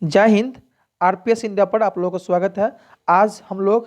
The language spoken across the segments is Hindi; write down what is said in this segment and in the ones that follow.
जय हिंद। आरपीएस इंडिया पर आप लोगों का स्वागत है। आज हम लोग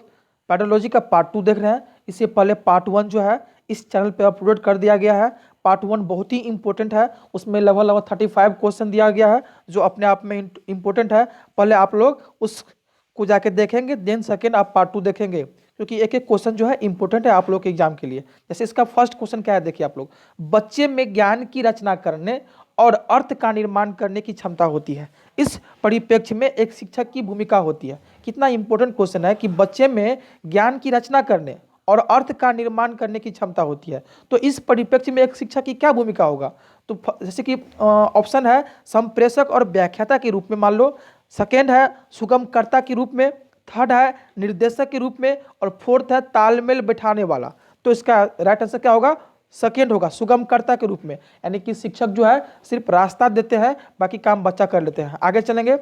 पेडोलॉजी का पार्ट 2 देख रहे हैं। इससे पहले पार्ट 1 जो है इस चैनल पे अपलोड कर दिया गया है। पार्ट 1 बहुत ही इंपॉर्टेंट है, उसमें लगभग लगभग 35 क्वेश्चन दिया गया है जो अपने आप में इंपॉर्टेंट है। पहले आप लोग उसको जाके देखेंगे, देन सेकेंड आप पार्ट 2 देखेंगे, क्योंकि एक एक क्वेश्चन जो है इंपॉर्टेंट है आप लोग के एग्जाम के लिए। जैसे इसका फर्स्ट क्वेश्चन क्या है, देखिए आप लोग, बच्चे में ज्ञान की रचना करने और अर्थ का निर्माण करने की क्षमता होती है। इस परिप्रेक्ष्य में एक शिक्षक की भूमिका होती है। कितना इंपॉर्टेंट क्वेश्चन है कि बच्चे में ज्ञान की रचना करने और अर्थ का निर्माण करने की क्षमता होती है, तो इस परिप्रेक्ष्य में एक शिक्षक की क्या भूमिका होगा। तो जैसे कि ऑप्शन है संप्रेषक और व्याख्याता के रूप में मान लो, सेकेंड है सुगमकर्ता के रूप में, थर्ड है निर्देशक के रूप में, और फोर्थ है तालमेल बैठाने वाला। तो इसका राइट आंसर क्या होगा, सेकेंड होगा, सुगमकर्ता के रूप में। यानी कि शिक्षक जो है सिर्फ रास्ता देते हैं, बाकी काम बच्चा कर लेते हैं। आगे चलेंगे।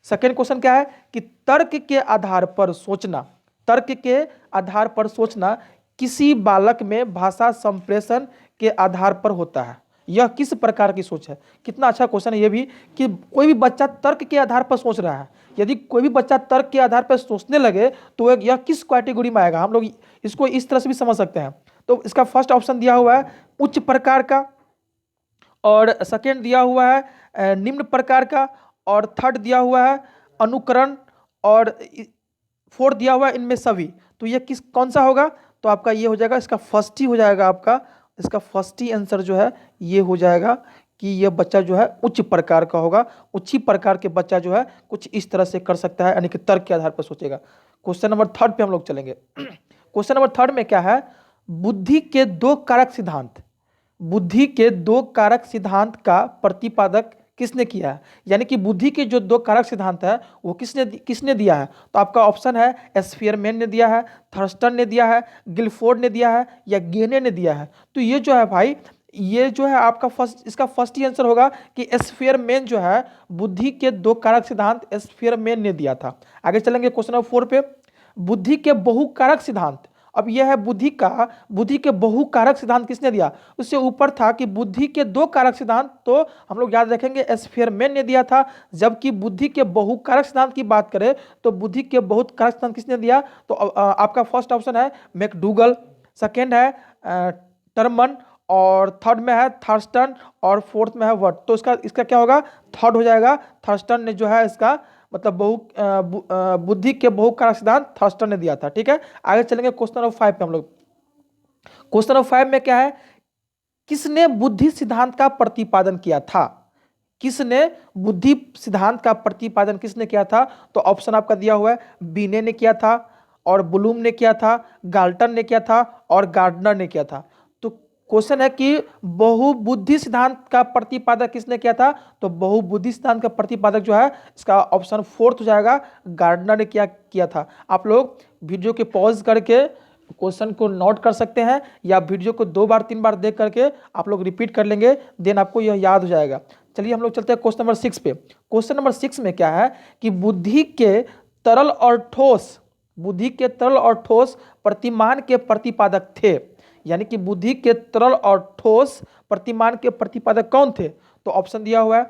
सेकेंड क्वेश्चन क्या है कि तर्क के आधार पर सोचना, तर्क के आधार पर सोचना किसी बालक में भाषा संप्रेषण के आधार पर होता है। यह किस प्रकार की सोच है। कितना अच्छा क्वेश्चन है ये भी, कि कोई भी बच्चा तर्क के आधार पर सोच रहा है। यदि कोई भी बच्चा तर्क के आधार पर सोचने लगे तो यह किस कैटेगरी में आएगा। हम लोग इसको इस तरह से भी समझ सकते हैं। तो इसका फर्स्ट ऑप्शन दिया हुआ है उच्च प्रकार का, और सेकेंड दिया हुआ है निम्न प्रकार का, और थर्ड दिया हुआ है अनुकरण, और फोर्थ दिया हुआ है इनमें सभी। तो ये कौन सा होगा, तो आपका ये हो जाएगा, इसका फर्स्ट ही हो जाएगा आपका, इसका फर्स्ट ही आंसर जो है ये हो जाएगा कि ये बच्चा जो है उच्च प्रकार का होगा। उच्च ही प्रकार के बच्चा जो है कुछ इस तरह से कर सकता है, यानी कि तर्क के आधार पर सोचेगा। क्वेश्चन नंबर थर्ड पे हम लोग चलेंगे। क्वेश्चन नंबर थर्ड में क्या है, बुद्धि के दो कारक सिद्धांत, बुद्धि के दो कारक सिद्धांत का प्रतिपादक किसने किया है। यानी कि बुद्धि के जो दो कारक सिद्धांत है वो किसने किसने दिया है। तो आपका ऑप्शन है स्फीयरमैन ने दिया है, थर्स्टन ने दिया है, गिलफोर्ड ने दिया है, या गेने ने दिया है। तो ये जो है भाई, ये जो है आपका फर्स्ट, इसका फर्स्ट ही आंसर होगा कि स्फीयरमैन जो है बुद्धि के दो कारक सिद्धांत स्फीयरमैन ने दिया था। आगे चलेंगे क्वेश्चन नंबर 4 पे। बुद्धि के बहुकारक सिद्धांत, अब यह है बुद्धि के बहुकारक सिद्धांत किसने दिया। उससे ऊपर था कि बुद्धि के दो कारक सिद्धांत, तो हम लोग याद रखेंगे स्फीयरमैन ने दिया था। जबकि बुद्धि के बहुकारक सिद्धांत की बात करें तो बुद्धि के बहुत कारक सिद्धांत किसने दिया, तो आपका फर्स्ट ऑप्शन है मैकडूगल, सेकेंड है टर्मन, और थर्ड में है थर्स्टन, और फोर्थ में है वर्ट। तो इसका इसका क्या होगा, थर्ड हो जाएगा। थर्स्टन ने जो है इसका मतलब बुद्धि के बहुकारक सिद्धांत थर्स्टन ने दिया था। ठीक है, आगे चलेंगे क्वेश्चन नंबर 5 पे हम लोग। क्वेश्चन नंबर 5 में क्या है, किसने बुद्धि सिद्धांत का प्रतिपादन किया था। किसने बुद्धि सिद्धांत का प्रतिपादन किसने किया था। तो ऑप्शन आपका दिया हुआ है बीने ने किया था, और ब्लूम ने किया था, गाल्टन ने किया था, और गार्डनर ने किया था। तो क्वेश्चन है कि बहुबुद्धि सिद्धांत का प्रतिपादक किसने किया था। तो बहुबुद्धि सिद्धांत का प्रतिपादक जो है इसका ऑप्शन फोर्थ हो जाएगा, गार्डनर ने किया था। आप लोग वीडियो के पॉज करके क्वेश्चन को नोट कर सकते हैं, या वीडियो को 2 बार 3 बार देख करके आप लोग रिपीट कर लेंगे, देन आपको यह याद हो जाएगा। चलिए हम लोग चलते हैं क्वेश्चन नंबर 6 पे। क्वेश्चन नंबर 6 में क्या है कि बुद्धि के तरल और ठोस, बुद्धि के तरल और ठोस प्रतिमान के प्रतिपादक थे। यानी कि बुद्धि के तरल और ठोस प्रतिमान के प्रतिपादक कौन थे। तो ऑप्शन दिया हुआ है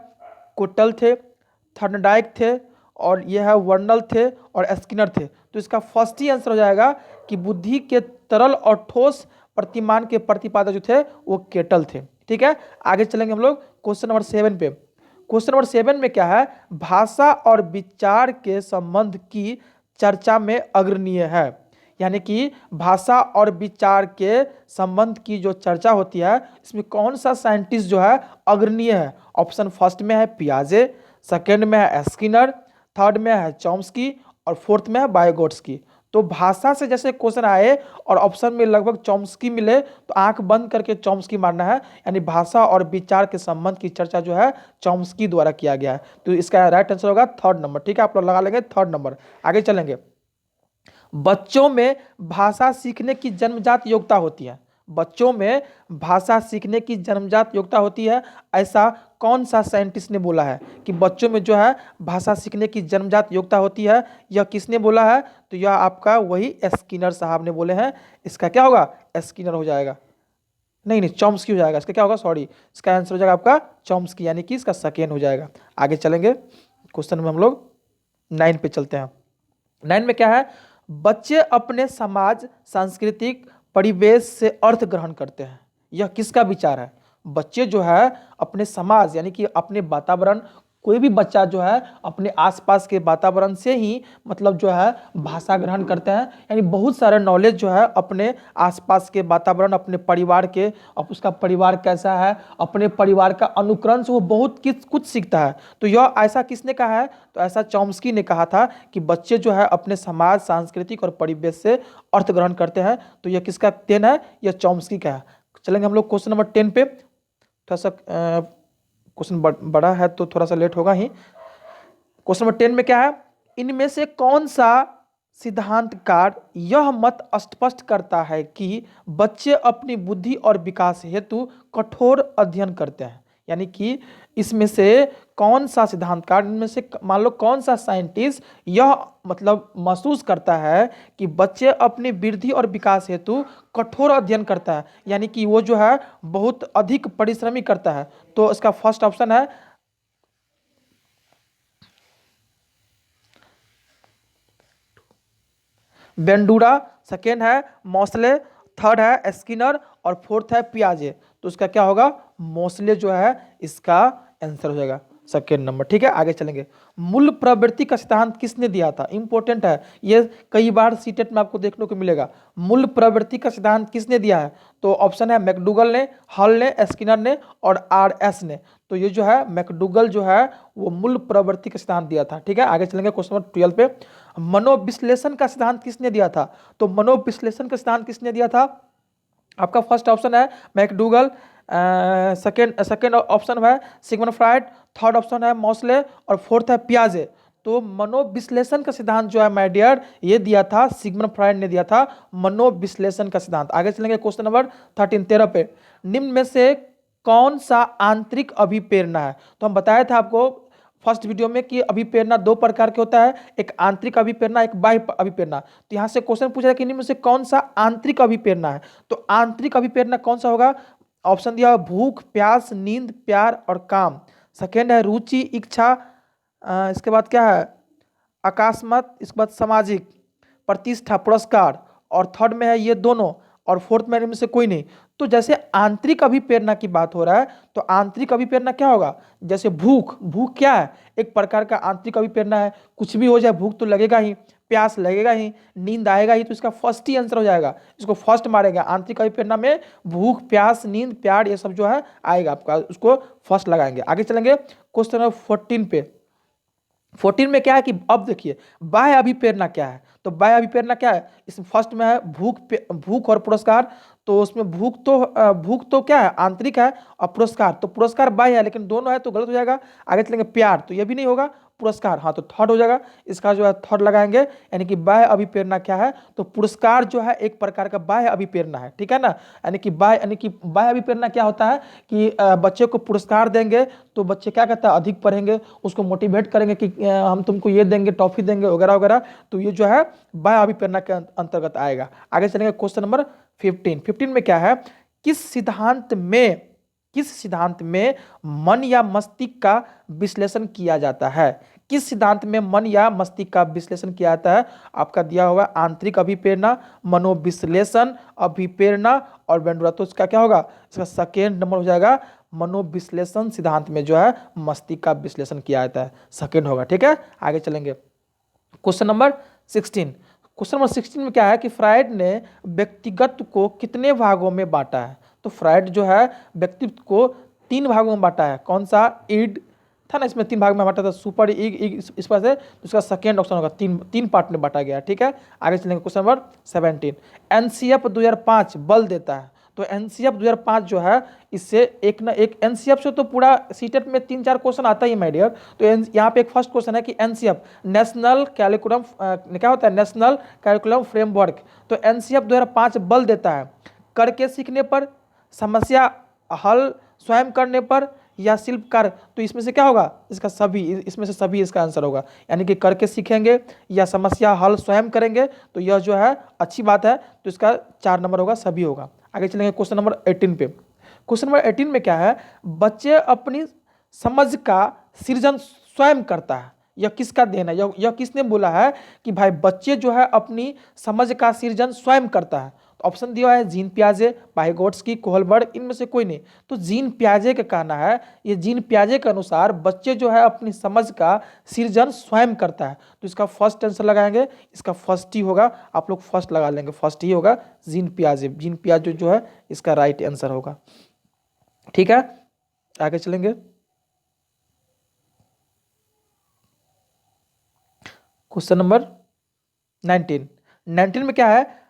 कोटल थे, थर्नडाइक थे, और यह है वर्नल थे, और स्किनर थे। तो इसका फर्स्ट ही आंसर हो जाएगा कि बुद्धि के तरल और ठोस प्रतिमान के प्रतिपादक जो थे वो केटल थे। ठीक है, आगे चलेंगे हम लोग क्वेश्चन नंबर 7 पे। क्वेश्चन नंबर 7 में क्या है, भाषा और विचार के संबंध की चर्चा में अग्रणीय है। यानी कि भाषा और विचार के संबंध की जो चर्चा होती है इसमें कौन सा साइंटिस्ट जो है अग्रणीय है। ऑप्शन फर्स्ट में है पियाजे, सेकेंड में है स्किनर, थर्ड में है चॉम्स्की, और फोर्थ में है बायोगोट्स्की। तो भाषा से जैसे क्वेश्चन आए और ऑप्शन में लगभग चॉम्स्की मिले तो आंख बंद करके चॉम्स्की मारना है। यानी भाषा और विचार के संबंध की चर्चा जो है चॉम्स्की द्वारा किया गया है। तो इसका राइट आंसर होगा थर्ड नंबर। ठीक है, आप लोग लगा लेंगे थर्ड नंबर। आगे चलेंगे। बच्चों में भाषा सीखने की जन्मजात योग्यता होती है। बच्चों में भाषा सीखने की जन्मजात योग्यता होती है, ऐसा कौन सा साइंटिस्ट ने बोला है कि बच्चों में जो है भाषा सीखने की जन्मजात योग्यता होती है। यह किसने बोला है, तो यह आपका वही स्किनर साहब ने बोले हैं। इसका क्या होगा, स्किनर हो जाएगा, नहीं चॉम्स्की हो जाएगा। इसका क्या होगा, सॉरी, इसका आंसर हो जाएगा आपका चॉम्स्की, यानी कि इसका सेकेंड हो जाएगा। आगे चलेंगे क्वेश्चन में हम लोग 9 पे चलते हैं। 9 में क्या है, बच्चे अपने समाज सांस्कृतिक परिवेश से अर्थ ग्रहण करते हैं। यह किसका विचार है? बच्चे जो है अपने समाज यानी कि अपने वातावरण, कोई भी बच्चा जो है अपने आसपास के वातावरण से ही मतलब जो है भाषा ग्रहण करते हैं, यानी बहुत सारे नॉलेज जो है अपने आसपास के वातावरण, अपने परिवार के, अब उसका परिवार कैसा है, अपने परिवार का अनुकरण से वो बहुत कुछ सीखता है। तो यह ऐसा किसने कहा है? तो ऐसा चॉम्स्की ने कहा था कि बच्चे जो है अपने समाज, सांस्कृतिक और परिवेश से अर्थ ग्रहण करते हैं। तो यह किसका देन है? यह चॉम्स्की का है। चलेंगे हम लोग क्वेश्चन नंबर 10 पे। थोड़ा सा क्वेश्चन बड़ा है तो थोड़ा सा लेट होगा ही। क्वेश्चन नंबर 10 में क्या है, इनमें से कौन सा सिद्धांतकार यह मत स्पष्ट करता है कि बच्चे अपनी बुद्धि और विकास हेतु कठोर अध्ययन करते हैं? यानी कि इसमें से कौन सा सिद्धांतकार, इनमें से मान लो कौन सा साइंटिस्ट यह मतलब महसूस करता है कि बच्चे अपनी वृद्धि और विकास हेतु कठोर अध्ययन करता है, यानी कि वो जो है बहुत अधिक परिश्रमी करता है? तो इसका फर्स्ट ऑप्शन है बेंडूरा, सेकेंड है मोस्ले, थर्ड है स्किनर और फोर्थ है पियाजे। तो इसका क्या होगा? मोस्ले जो है इसका आंसर हो जाएगा, सेकेंड नंबर। ठीक है, आगे चलेंगे। मूल प्रवृत्ति का सिद्धांत किसने दिया था? इंपॉर्टेंट है ये, कई बार सीटेट में आपको देखने को मिलेगा। मूल प्रवृत्ति का सिद्धांत किसने दिया है? तो ऑप्शन है मैकडूगल ने, हल ने, स्किनर ने और RS ने। तो ये जो है मैकडूगल जो है वो मूल प्रवृत्ति का सिद्धांत दिया था। ठीक है, आगे चलेंगे क्वेश्चन नंबर 12 पे। मनोविश्लेषण का सिद्धांत किसने दिया था? तो मनोविश्लेषण का सिद्धांत किसने दिया था? आपका फर्स्ट ऑप्शन है मैकडूगल, सेकेंड ऑप्शन है सिगमंड फ्राइड, थर्ड ऑप्शन है मोस्ले और फोर्थ है पियाजे। तो मनोविश्लेषण का सिद्धांत जो है माय डियर ये दिया था सिगमंड फ्राइड ने दिया था, मनोविश्लेषण का सिद्धांत। आगे चलेंगे क्वेश्चन नंबर 13 पे। निम्न में से कौन सा आंतरिक अभिप्रेरणा है? तो हम बताया था आपको फर्स्ट वीडियो में कि अभिप्रेरणा 2 प्रकार के होता है, एक आंतरिक अभिप्रेरणा, एक बाह्य अभिप्रेरणा। तो यहाँ से क्वेश्चन पूछा है कि इनमें से कौन सा आंतरिक अभिप्रेरणा है? तो आंतरिक अभिप्रेरणा कौन सा होगा? ऑप्शन दिया भूख, प्यास, नींद, प्यार और काम। सेकेंड है रुचि, इच्छा, इसके बाद क्या है अकस्मात, इसके बाद सामाजिक, प्रतिष्ठा, पुरस्कार, और थर्ड में है ये दोनों, और फोर्थ में इनमें से कोई नहीं। तो जैसे आंतरिक अभिप्रेरणा की बात हो रहा है तो आंतरिक अभिप्रेरणा क्या होगा? जैसे भूख, भूख क्या है? एक प्रकार का आंतरिक अभिप्रेरणा है, कुछ भी हो जाए भूख तो लगेगा ही, प्यास लगेगा ही, नींद आएगा ही। तो इसका फर्स्ट ही आंसर हो जाएगा, इसको फर्स्ट मारेगा। आंतरिक अभिप्रेरणा में भूख, प्यास, नींद, प्यार ये सब जो है आएगा आपका, उसको फर्स्ट लगाएंगे। आगे चलेंगे क्वेश्चन नंबर 14 पे। 14 में क्या है कि अब देखिए बाह्य अभिप्रेरणा क्या है? तो बाह्य अभिप्रेरणा क्या है? इस फर्स्ट में है भूख और पुरस्कार। तो उसमें भूख तो क्या है? आंतरिक है, और पुरस्कार तो पुरस्कार बाह्य है, लेकिन दोनों है तो गलत हो जाएगा। आगे चलेंगे प्यार, तो ये भी नहीं होगा, पुरस्कार हाँ तो थर्ड हो जाएगा, इसका जो है थर्ड लगाएंगे। यानी कि बाह्य अभिप्रेरणा क्या है? तो पुरस्कार जो है एक प्रकार का बाह्य अभिप्रेरणा है। ठीक है ना, यानी कि बाह्य अभिप्रेरणा क्या होता है कि बच्चे को पुरस्कार देंगे तो बच्चे क्या कहता है अधिक पढ़ेंगे, उसको मोटिवेट करेंगे कि हम तुमको ये देंगे, टॉफी देंगे वगैरह वगैरह। तो ये जो है बाह्य अभिप्रेरणा के अंतर्गत आएगा। आगे चलेंगे क्वेश्चन नंबर 15 में क्या है, किस सिद्धांत में मन या मस्तिष्क का विश्लेषण किया जाता है? किस सिद्धांत में मन या मस्तिष्क का विश्लेषण किया जाता है? आपका दिया हुआ आंतरिक अभिप्रेरणा, मनोविश्लेषण, अभिप्रेरणा और बेंडूरा। तो इसका क्या होगा? इसका सेकेंड नंबर हो जाएगा, मनोविश्लेषण सिद्धांत में जो है मस्तिष्क का विश्लेषण किया जाता है, सेकेंड होगा। ठीक है, आगे चलेंगे क्वेश्चन नंबर 16। क्वेश्चन नंबर 16 में क्या है कि फ्राइड ने व्यक्तिगत को कितने भागों में बांटा है? तो फ्राइड जो है व्यक्तित्व को 3 भागों में बांटा है। कौन सा? ईड था ना, इसमें 3 भाग में बांटा था, सुपर ईग इस पर से, तो इसका सेकेंड ऑप्शन होगा, तीन पार्ट में बांटा गया है। ठीक है, आगे चलेंगे क्वेश्चन नंबर 17। एनसीएफ 2005 बल देता है। तो एनसीएफ 2005 जो है इससे एक ना एक, एनसीएफ से तो पूरा सीटेट में 3-4 क्वेश्चन आता ही माय डियर। तो यहाँ पे एक फर्स्ट क्वेश्चन है कि एनसीएफ नेशनल कैरिकुलम क्या होता है? National curriculum framework. तो एनसीएफ 2005 बल देता है करके सीखने पर, समस्या हल स्वयं करने पर या शिल्पकार। तो इसमें से क्या होगा? इसका सभी, इसमें से सभी इसका आंसर होगा, यानी कि करके सीखेंगे या समस्या हल स्वयं करेंगे। तो यह जो है अच्छी बात है, तो इसका 4 नंबर होगा, सभी होगा। आगे चलेंगे क्वेश्चन नंबर 18 पे। क्वेश्चन नंबर 18 में क्या है? बच्चे अपनी समझ का सृजन स्वयं करता है। यह किसका देन है? यह किसने बोला है कि भाई बच्चे जो है अपनी समझ का सृजन स्वयं करता है? तो ऑप्शन दिया है जीन पियाजे, वाइगोट्स्की, कोहलबर्ग, इनमें से कोई नहीं। तो जीन पियाजे का कहना है, ये जीन पियाजे के अनुसार बच्चे जो है अपनी समझ का सृजन स्वयं करता है। तो इसका फर्स्ट आंसर लगाएंगे, इसका फर्स्ट ही होगा, आप लोग फर्स्ट लगा लेंगे, फर्स्ट ही होगा जीन पियाजे। जीन पियाजे जो है इसका राइट आंसर होगा। ठीक है, आगे चलेंगे। क्वेश्चन नंबर 19 में क्या है?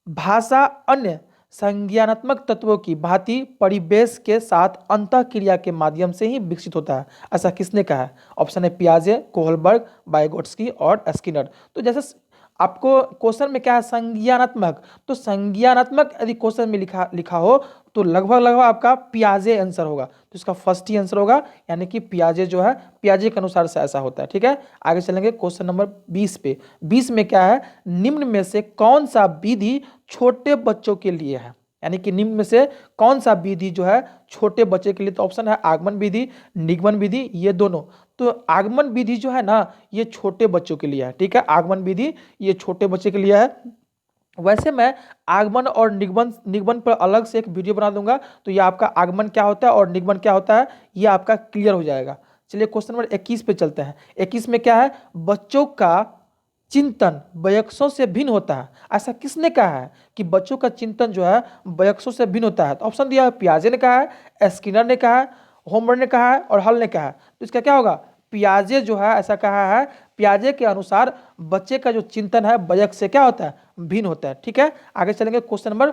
भाषा अन्य संज्ञानात्मक तत्वों की भांति परिवेश के साथ अंतःक्रिया के माध्यम से ही विकसित होता है, ऐसा किसने कहा है? ऑप्शन है पियाजे, कोहलबर्ग, वाइगोट्स्की और स्किनर। तो जैसे आपको क्वेश्चन में क्या है? संज्ञानात्मक। तो संज्ञानात्मक यदि क्वेश्चन में लिखा हो तो लगभग आपका पियाजे आंसर होगा। तो इसका फर्स्ट ही आंसर होगा, यानी कि पियाजे जो है, पियाजे के अनुसार से ऐसा होता है। ठीक है, आगे चलेंगे क्वेश्चन नंबर 20 पे। 20 में क्या है? निम्न में से कौन सा विधि छोटे बच्चों के लिए है? यानी कि निम्न में से कौन सा विधि जो है छोटे बच्चे के लिए? तो ऑप्शन है आगमन विधि, निगमन विधि, ये दोनों। तो आगमन विधि जो है ना, ये छोटे बच्चों के लिए है। ठीक है, आगमन विधि ये छोटे बच्चे के लिए है। वैसे मैं आगमन और निगमन पर अलग से एक वीडियो बना दूंगा, तो ये आपका आगमन क्या होता है और निगमन क्या होता है ये आपका क्लियर हो जाएगा। चलिए क्वेश्चन नंबर 21 पे चलते हैं। 21 में क्या है? बच्चों का चिंतन वयस्कों से भिन्न होता है, ऐसा किसने कहा है कि बच्चों का चिंतन जो है वयस्कों से भिन्न होता है? तो ऑप्शन दिया है पियाजे ने कहा है, स्किनर ने कहा है, होमर ने कहा है और हल ने कहा है। तो इसका क्या होगा? पियाजे जो है ऐसा कहा है। पियाजे के अनुसार बच्चे का जो चिंतन है वयस्क से क्या होता है? भिन्न होता है। ठीक है, आगे चलेंगे क्वेश्चन नंबर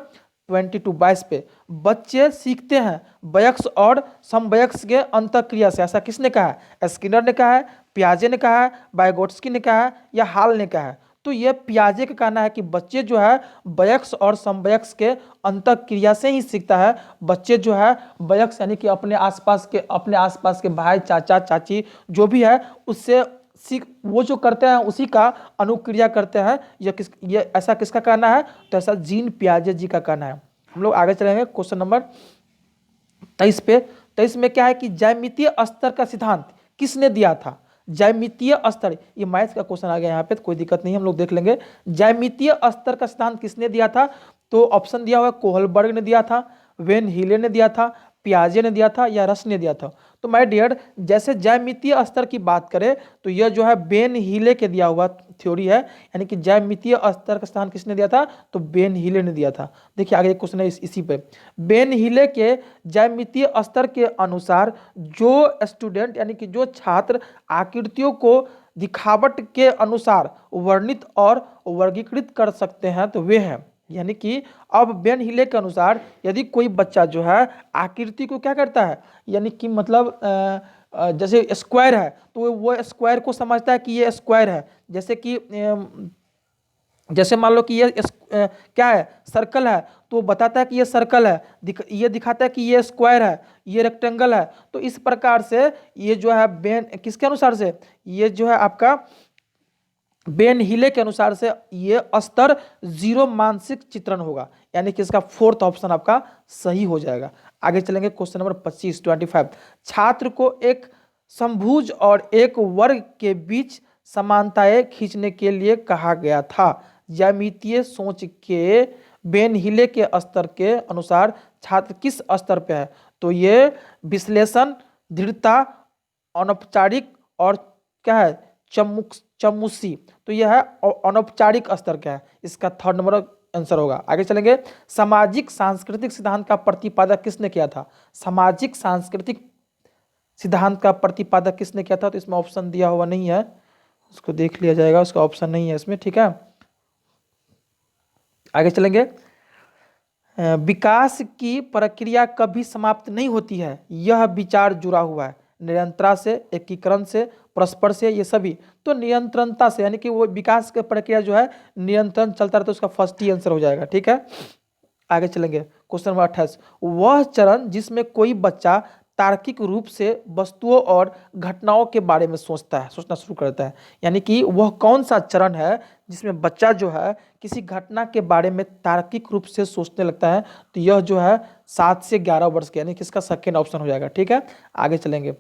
22 पे। बच्चे सीखते हैं वयस्क और समवयस्क के अंतःक्रिया से, ऐसा किसने कहा है? स्किनर ने कहा है, पियाजे ने कहा है, वाइगोट्स्की ने कहा है या हाल ने कहा है? तो ये पियाजे का कहना है कि बच्चे जो है वयस्क और समवयस्क के अंतःक्रिया से ही सीखता है। बच्चे जो है वयस्क यानी कि अपने आसपास के भाई, चाचा, चाची जो भी है उससे सीख, वो जो करते हैं उसी का अनुक्रिया करते हैं। ये ऐसा किसका कहना है? तो ऐसा जीन पियाजे जी का कहना है। हम लोग आगे चलेंगे क्वेश्चन नंबर 23 पे। 23 में क्या है कि ज्यामितीय स्तर का सिद्धांत किसने दिया था? ज्यामितीय स्तर, ये मैथ्स का क्वेश्चन आ गया यहाँ पे, तो कोई दिक्कत नहीं, हम लोग देख लेंगे। ज्यामितीय स्तर का सिद्धांत किसने दिया था? तो ऑप्शन दिया हुआ कोहलबर्ग ने दिया था, वेन हीले ने दिया था, पियाजे ने दिया था या रस ने दिया था? तो माय डियर, जैसे ज्यामितीय स्तर की बात करें तो यह जो है बेन हीले के दिया हुआ थ्योरी है, यानी कि ज्यामितीय स्तर का स्थान किसने दिया था? तो बेन हीले ने दिया था। देखिए आगे क्वेश्चन है इसी पे। बेन हीले के ज्यामितीय स्तर के अनुसार जो स्टूडेंट यानी कि जो छात्र आकृतियों को दिखावट के अनुसार वर्णित और वर्गीकृत कर सकते हैं तो वे हैं, यानी कि अब बेन हीले के अनुसार यदि कोई बच्चा जो है आकृति को क्या करता है, यानी कि मतलब जैसे स्क्वायर है तो वो स्क्वायर को समझता है कि ये स्क्वायर है। जैसे कि जैसे मान लो कि ये क्या है? सर्कल है, तो वो बताता है कि ये सर्कल है, ये दिखाता है कि ये स्क्वायर है, ये रेक्टेंगल है। तो इस प्रकार से ये जो है बेन किसके अनुसार से, ये जो है आपका बेन हीले के अनुसार से ये स्तर 0 मानसिक चित्रण होगा, यानी कि इसका फोर्थ ऑप्शन आपका सही हो जाएगा। आगे चलेंगे क्वेश्चन नंबर 25 छात्र को एक समभुज और एक वर्ग के बीच समानताएं खींचने के लिए कहा गया था। ज्यामितीय सोच के बेन हीले के स्तर के अनुसार छात्र किस स्तर पे है? तो ये विश्लेषण, दृढ़ता, अनौपचारिक और क्या है? चमुसी। तो यह है अनौपचारिक स्तर क्या है? इसका थर्ड नंबर आंसर होगा। आगे चलेंगे। सामाजिक सांस्कृतिक सिद्धांत का प्रतिपादक किसने किया था? सामाजिक सांस्कृतिक सिद्धांत का प्रतिपादक किसने किया था? तो इसमें ऑप्शन दिया हुआ नहीं है, उसको देख लिया जाएगा, उसका ऑप्शन नहीं है इसमें। ठीक है, आगे चलेंगे। विकास की प्रक्रिया कभी समाप्त नहीं होती है, यह विचार जुड़ा हुआ है निरंतरता से, एकीकरण से, परस्पर से, ये सभी। तो नियंत्रणता से, यानी कि वो विकास की प्रक्रिया जो है नियंत्रण चलता रहता है, तो उसका फर्स्ट ही आंसर हो जाएगा। ठीक है, आगे चलेंगे क्वेश्चन नंबर 28। वह चरण जिसमें कोई बच्चा तार्किक रूप से वस्तुओं और घटनाओं के बारे में सोचना शुरू करता है, यानी कि वह कौन सा चरण है जिसमें बच्चा जो है किसी घटना के बारे में तार्किक रूप से सोचने लगता है? तो यह जो है 7 से 11 वर्ष के, यानी कि इसका सेकेंड ऑप्शन हो जाएगा। ठीक है, आगे चलेंगे।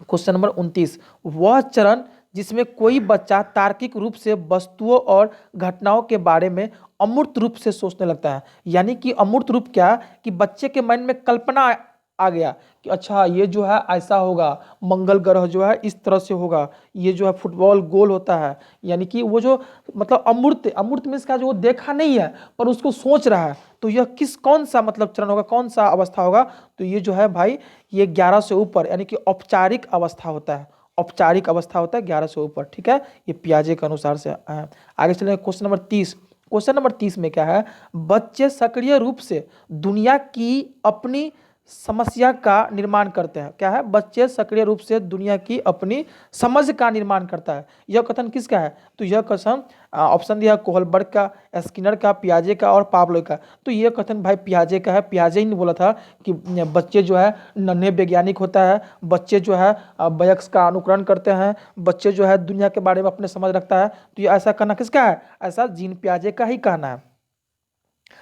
क्वेश्चन नंबर 29, वह चरण जिसमें कोई बच्चा तार्किक रूप से वस्तुओं और घटनाओं के बारे में अमूर्त रूप से सोचने लगता है। यानी कि अमूर्त रूप क्या, कि बच्चे के मन में कल्पना आ गया कि अच्छा ये जो है ऐसा होगा, मंगल ग्रह जो है इस तरह से होगा, ये जो है फुटबॉल गोल होता है। यानी कि वो जो मतलब अमूर्त, अमूर्त मीन्स का जो वो देखा नहीं है पर उसको सोच रहा है, तो यह कौन सा मतलब चरण होगा, कौन सा अवस्था होगा, तो ये जो है भाई ये 11 से ऊपर यानी कि औपचारिक अवस्था होता है। औपचारिक अवस्था होता है 11 से ऊपर, ठीक है, ये पियाजे के अनुसार से है। आगे चलेंगे क्वेश्चन नंबर 30। क्वेश्चन नंबर 30 में क्या है, बच्चे सक्रिय रूप से दुनिया की अपनी समस्या का निर्माण करते हैं। क्या है, बच्चे सक्रिय रूप से दुनिया की अपनी समझ का निर्माण करता है। यह कथन किसका है, तो यह कथन ऑप्शन दिया कोहलबर्ग का, स्किनर का, पियाजे का और पावलोव का। तो यह कथन भाई पियाजे का है। पियाजे ही ने बोला था कि बच्चे जो है नन्हे वैज्ञानिक होता है, बच्चे जो है वयस्क का अनुकरण करते हैं, बच्चे जो है दुनिया के बारे में अपने समझ रखता है। तो ये ऐसा कहना किसका है, ऐसा जीन पियाजे का ही कहना है।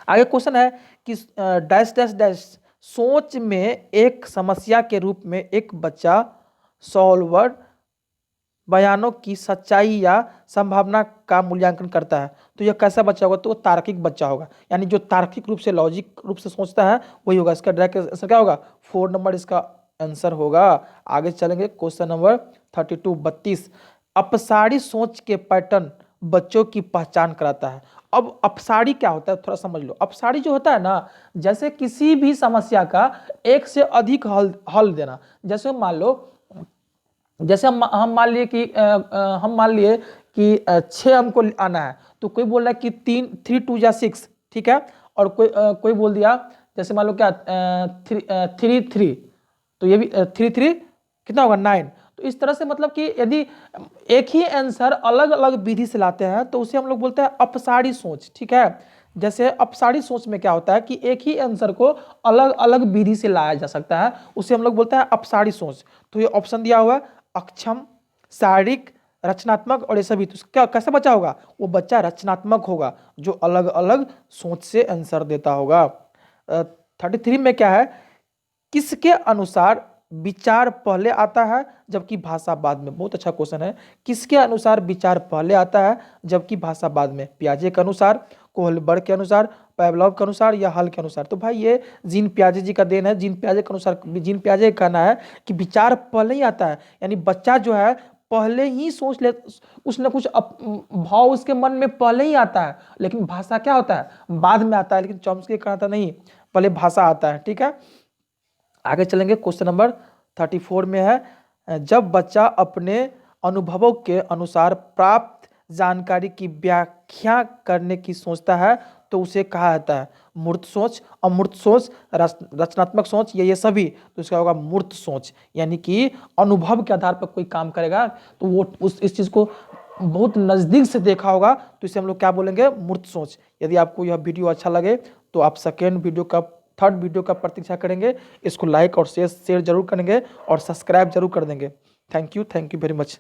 आगे क्वेश्चन है कि डैश डैश डैश सोच में एक समस्या के रूप में एक बच्चा सॉल्वर बयानों की सच्चाई या संभावना का मूल्यांकन करता है। तो यह कैसा बच्चा होगा, तो वो तार्किक बच्चा होगा, यानी जो तार्किक रूप से लॉजिक रूप से सोचता है वही होगा। इसका डायरेक्ट आंसर क्या होगा, 4 नंबर इसका आंसर होगा। आगे चलेंगे क्वेश्चन नंबर 32 अपसारी सोच के पैटर्न बच्चों की पहचान कराता है। अब अपसारी क्या होता है थोड़ा समझ लो। अपसारी जो होता है ना, जैसे किसी भी समस्या का एक से अधिक हल देना। जैसे मान लो, जैसे हम मान लिए कि 6 हमको आना है, तो कोई बोल रहा है कि 3 2 या 6, ठीक है, और कोई बोल दिया जैसे मान लो क्या 3 तो ये भी 3 कितना होगा 9। तो इस तरह से मतलब कि यदि एक ही आंसर अलग अलग विधि से लाते हैं तो उसे हम लोग बोलते हैं अपसारी सोच, ठीक है। जैसे अपसारी सोच में क्या होता है कि एक ही आंसर को अलग अलग विधि से लाया जा सकता है, उसे हम लोग बोलते हैं अपसारी सोच। तो ये ऑप्शन दिया हुआ है अक्षम, शारीरिक, रचनात्मक और ये सभी। तो क्या कैसा बच्चा होगा, वो बच्चा रचनात्मक होगा जो अलग अलग सोच से आंसर देता होगा। 33 में क्या है, किसके अनुसार विचार पहले आता है जबकि भाषा बाद में। बहुत अच्छा क्वेश्चन है, किसके अनुसार विचार पहले आता है जबकि भाषा बाद में। पियाजे के अनुसार, कोहलबर्ग के अनुसार, पावलोव के अनुसार या हल के अनुसार। तो भाई ये जीन पियाजे जी का देन है। जीन पियाजे के अनुसार, जीन पियाजे का कहना है कि विचार पहले ही आता है, यानी बच्चा जो है पहले ही सोच ले, कुछ ना कुछ भाव उसके मन में पहले ही आता है, लेकिन भाषा क्या होता है बाद में आता है। लेकिन चॉम्स्की कहता नहीं, पहले भाषा आता है, ठीक है। आगे चलेंगे क्वेश्चन नंबर 34 में है, जब बच्चा अपने अनुभवों के अनुसार प्राप्त जानकारी की व्याख्या करने की सोचता है तो उसे कहा जाता है मूर्त सोच, अमूर्त सोच, रचनात्मक सोच, ये सभी। तो इसका होगा मूर्त सोच, यानी कि अनुभव के आधार पर कोई काम करेगा तो वो इस चीज को बहुत नजदीक से देखा होगा, तो इसे हम लोग क्या बोलेंगे, मूर्त सोच। यदि आपको यह वीडियो अच्छा लगे तो आप थर्ड वीडियो का प्रतीक्षा करेंगे। इसको लाइक और शेयर जरूर करेंगे और सब्सक्राइब जरूर कर देंगे। Thank you very much.